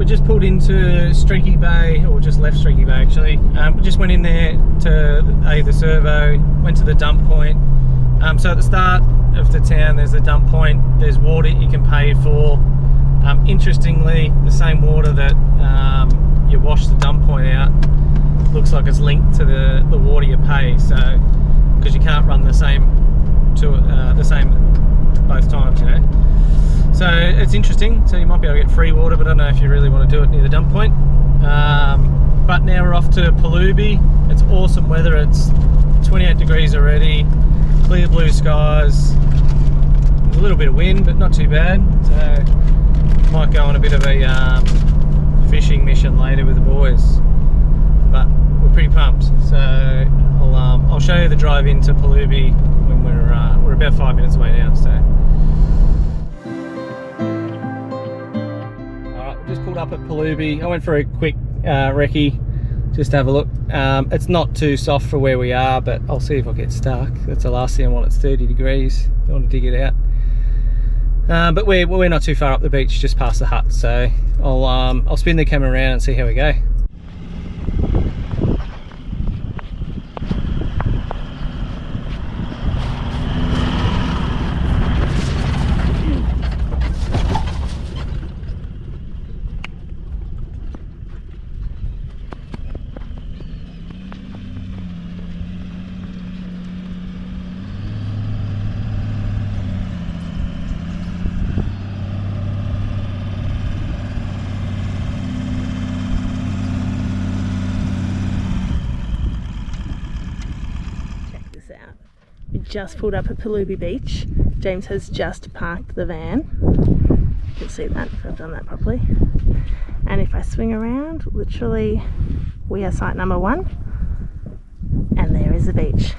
just pulled into Streaky Bay, or just left Streaky Bay actually. We just went in there to the servo, went to the dump point. So at the start of the town there's a dump point, there's water you can pay for. Interestingly, the same water that you wash the dump point out looks like it's linked to the water you pay, so because you can't run the same both times, you know. So it's interesting, so you might be able to get free water, but I don't know if you really want to do it near the dump point. But now we're off to Perlubie. It's awesome weather, it's 28 degrees already, clear blue skies, there's a little bit of wind but not too bad, so might go on a bit of a fishing mission later with the boys, but we're pretty pumped. So I'll show you the drive into Perlubie when we're about 5 minutes away now. So alright, we just pulled up at Perlubie. I went for a quick recce just to have a look. It's not too soft for where we are, but I'll see if I get stuck. That's the last thing I want. It's 30 degrees. Don't want to dig it out. But we're not too far up the beach, just past the hut, so I'll spin the camera around and see how we go. Just pulled up at Perlubie Beach. James has just parked the van. You can see that if I've done that properly. And if I swing around, literally we are site number 1 and there is the beach.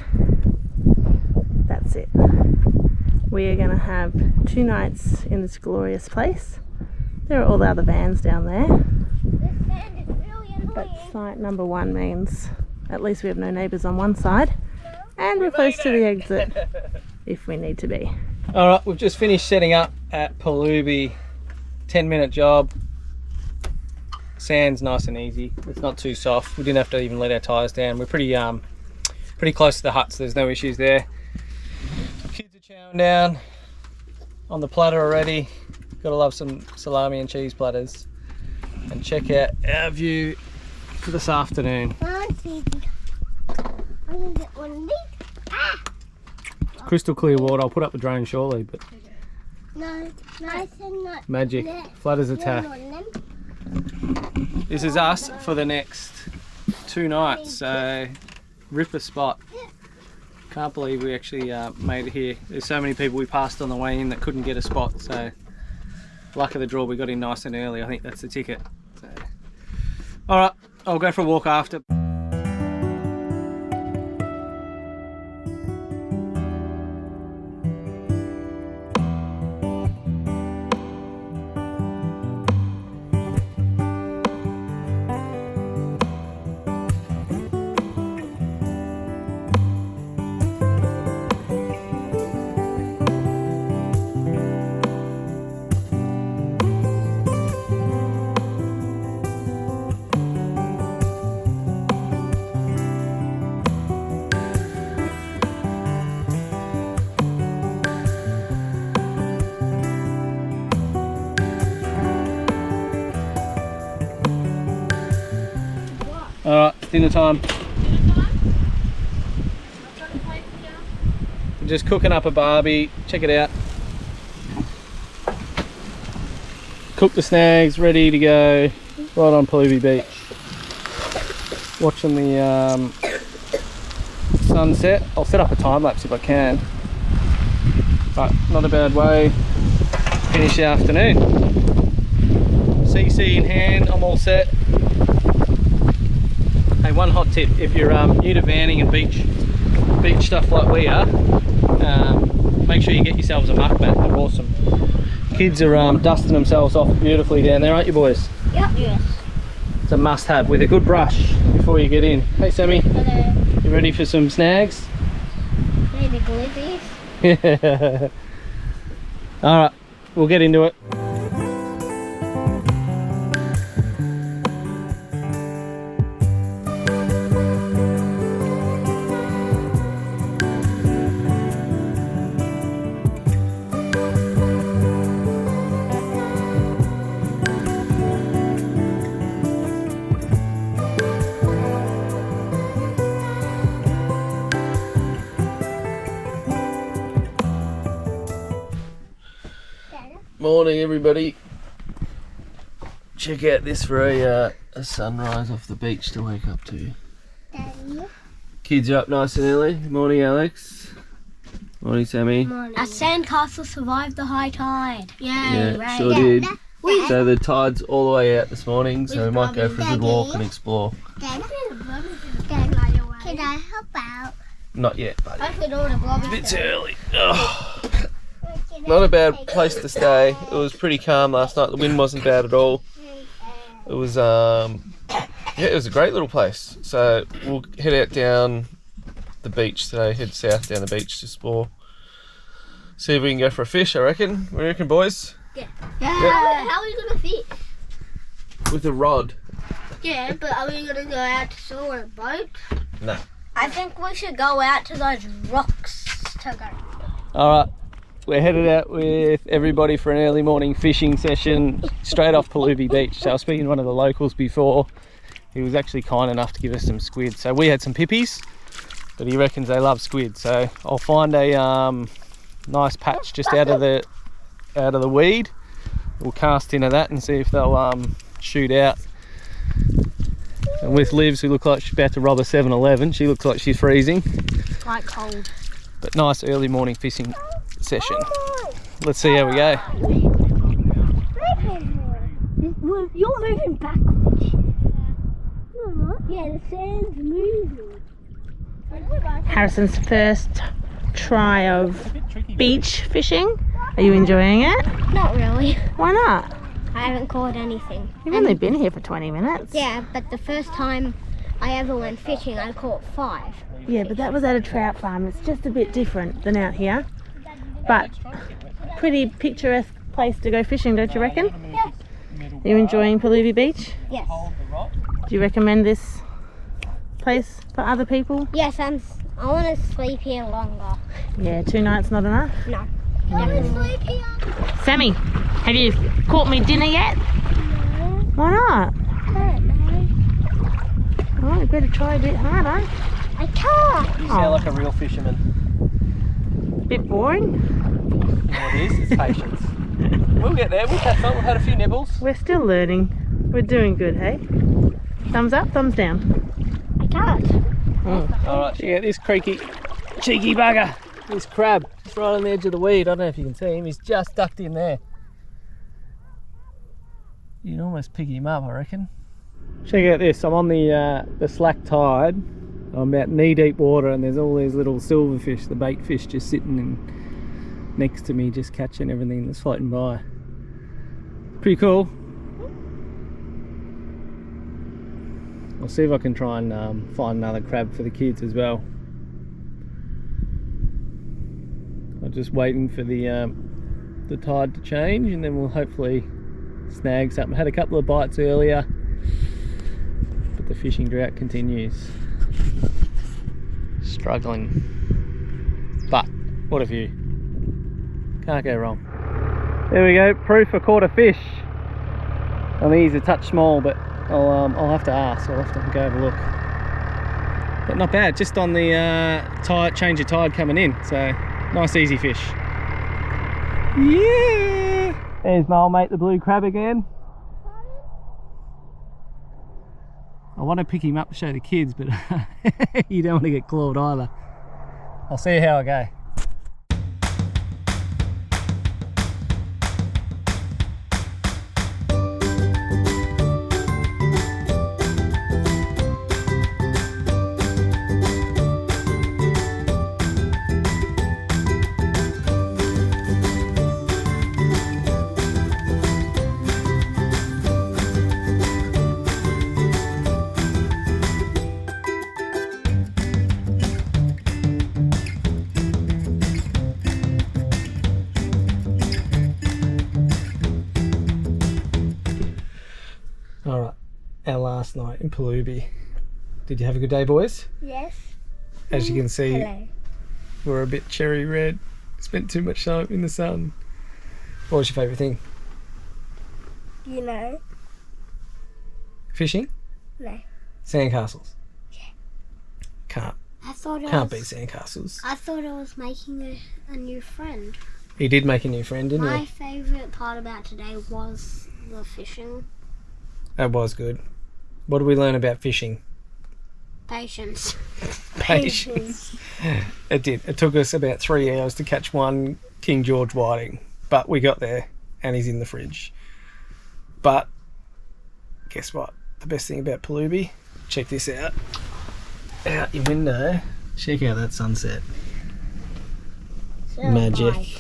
That's it. We are going to have 2 nights in this glorious place. There are all the other vans down there. This sand is really annoying. But site number 1 means at least we have no neighbours on one side. And we're close to the exit if we need to be. Alright, we've just finished setting up at Perlubie. 10-minute job. Sand's nice and easy. It's not too soft. We didn't have to even let our tyres down. We're pretty close to the hut, so there's no issues there. Kids are chowing down on the platter already. Gotta love some salami and cheese platters. And check out our view for this afternoon. I'm gonna get one of these. Ah! Crystal clear water. I'll put up the drone shortly, but No, nice and not. magic. Flutters attack. This is us for the next 2 nights, so ripper spot. Can't believe we actually made it here. There's so many people we passed on the way in that couldn't get a spot, so luck of the draw, we got in nice and early. I think that's the ticket. So, alright, I'll go for a walk after. Alright, dinner time. I'm just cooking up a barbie. Check it out. Cook the snags, ready to go. Right on Perlubie Beach. Watching the sunset. I'll set up a time lapse if I can. But not a bad way to finish the afternoon. CC in hand, I'm all set. Hey, one hot tip, if you're new to vanning and beach stuff like we are, make sure you get yourselves a muck mat. They're awesome. Kids are dusting themselves off beautifully down there, aren't you boys? Yep. Yes. It's a must have with a good brush before you get in. Hey Sammy, Hello. you ready for some snags? Maybe glizzies. Yeah. Alright, we'll get into it. Morning, everybody. Check out this for a sunrise off the beach to wake up to. Daddy. Kids are up nice and early. Morning, Alex. Morning, Sammy. Our sandcastle survived the high tide. Yeah, sure did. So the tide's all the way out this morning, so we might go for a good walk and explore. Dad, can I help out? Not yet, buddy. I could order Bobby. It's early. Oh. Not a bad place to stay. It was pretty calm last night. The wind wasn't bad at all. It was it was a great little place. So we'll head out down the beach today. Head south down the beach to explore. See if we can go for a fish. I reckon. What do you reckon, boys? Yeah. How are we gonna fish? With a rod. Yeah, but are we gonna go out to sea on a boat? No. I think we should go out to those rocks to go. All right. We're headed out with everybody for an early morning fishing session straight off Perlubie Beach. So I was speaking to one of the locals before. He was actually kind enough to give us some squid. So we had some pippies, but he reckons they love squid. So I'll find a nice patch just out of the weed. We'll cast into that and see if they'll shoot out. And with Livs, who looks like she's about to rob a 7-Eleven, she looks like she's freezing. Quite cold. But nice early morning fishing session. Let's see how we go. You're moving backwards. Yeah, the sand's moving. Harrison's first try of beach fishing. Are you enjoying it? Not really. Why not? I haven't caught anything. You've only been here for 20 minutes. Yeah, but the first time I ever went fishing, I caught 5. Yeah, but that was at a trout farm. It's just a bit different than out here. But pretty picturesque place to go fishing, don't you reckon? Yes. Are you enjoying Perlubie Beach? Yes. Do you recommend this place for other people? Yes, I want to sleep here longer. Yeah, 2 nights not enough? No. I can sleep here. Sammy, have you caught me dinner yet? No. Why not? I don't know. Oh, you better try a bit harder. I can't. You sound like a real fisherman. Bit boring. What it is, it's patience. We'll get there, we've had fun, we've had a few nibbles. We're still learning. We're doing good, hey? Thumbs up, thumbs down. I can't. Alright, check out this cheeky bugger. This crab, just right on the edge of the weed. I don't know if you can see him, he's just ducked in there. You can almost pick him up, I reckon. Check out this, I'm on the slack tide. I'm about knee deep water and there's all these little silverfish, the bait fish, just sitting next to me, just catching everything that's floating by. Pretty cool. I'll see if I can try and find another crab for the kids as well. I'm just waiting for the tide to change and then we'll hopefully snag something. Had a couple of bites earlier, but the fishing drought continues. Struggling, but what a view. Can't go wrong. There we go, proof I caught a fish. I think he's a touch small, but I'll have to ask. I'll have to go have a look. But not bad, just on the change of tide coming in, so nice easy fish. Yeah! There's my old mate the blue crab again. I want to pick him up to show the kids, but you don't want to get clawed either. I'll see how I go. Alright, our last night in Perlubie. Did you have a good day, boys? Yes. As you can see, Hello. we're a bit cherry red. Spent too much time in the sun. What was your favourite thing? You know. Fishing? No. Sandcastles? Yeah. Can't I thought beat sandcastles. I thought I was making a new friend. He did make a new friend, didn't My he? favourite part about today was the fishing. That was good. What did we learn about fishing? Patience. Patience. It did. It took us about 3 hours to catch one King George whiting, but we got there and he's in the fridge. But guess what? The best thing about Perlubie, check this out. Out your window, check out that sunset. So Magic. bright.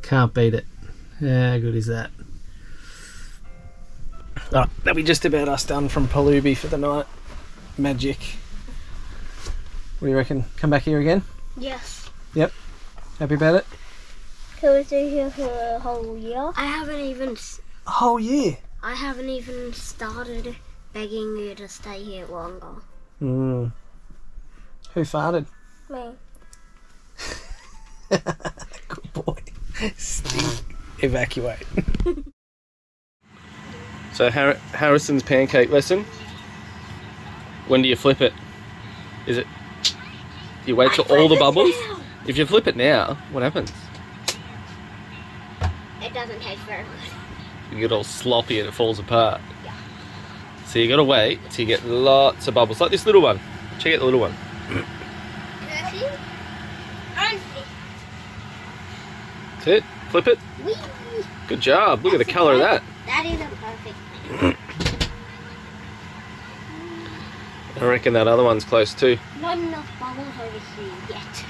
Can't beat it. How good is that? Oh, that'll be just about us done from Perlubie for the night. Magic. What do you reckon? Come back here again? Yes. Yep. Happy about it? Can we stay here for a whole year? I haven't even started begging you to stay here longer. Who farted? Me. Good boy. Stink. Evacuate. So Harrison's pancake lesson. When do you flip it? Is it? You wait till all the bubbles? If you flip it now, what happens? It doesn't taste very good. You get all sloppy and it falls apart. Yeah. So you gotta wait till you get lots of bubbles, like this little one. Check out the little one. That's it. Flip it. Whee! Good job. Look at the colour of that. That is a perfect thing. I reckon that other one's close too. Not enough bubbles over here yet.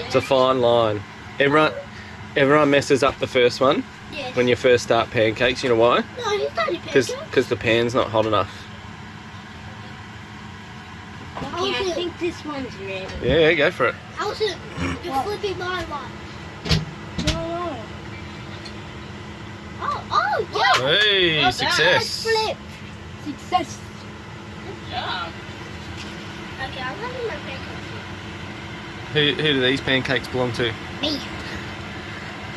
It's a fine line. Everyone messes up the first one Yes. when you first start pancakes. You know why? No, you can't Because the pan's not hot enough. Okay, I think this one's ready. Yeah, go for it. How's it? You're flipping my one. No. Oh, yeah. Hey, Let's success. flip. Success. Good job. Okay, I'm having my pancakes. Who do these pancakes belong to? Me.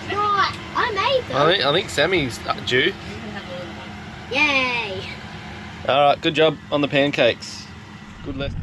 Right, I made them. I think Sammy's due. Yay. All right, good job on the pancakes. Good lesson.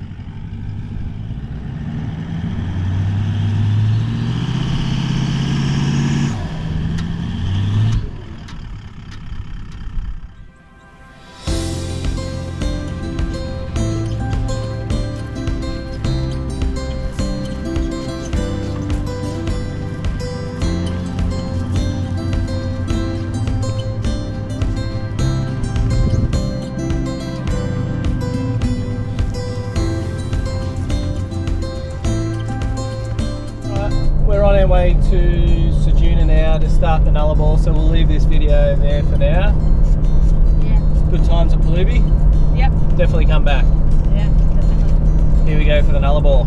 We're on our way to Sejuna now to start the Nullarbor, so we'll leave this video there for now. Yeah. Good times at Perlubie. Yep. Definitely come back. Yeah, definitely. Here we go for the Nullarbor.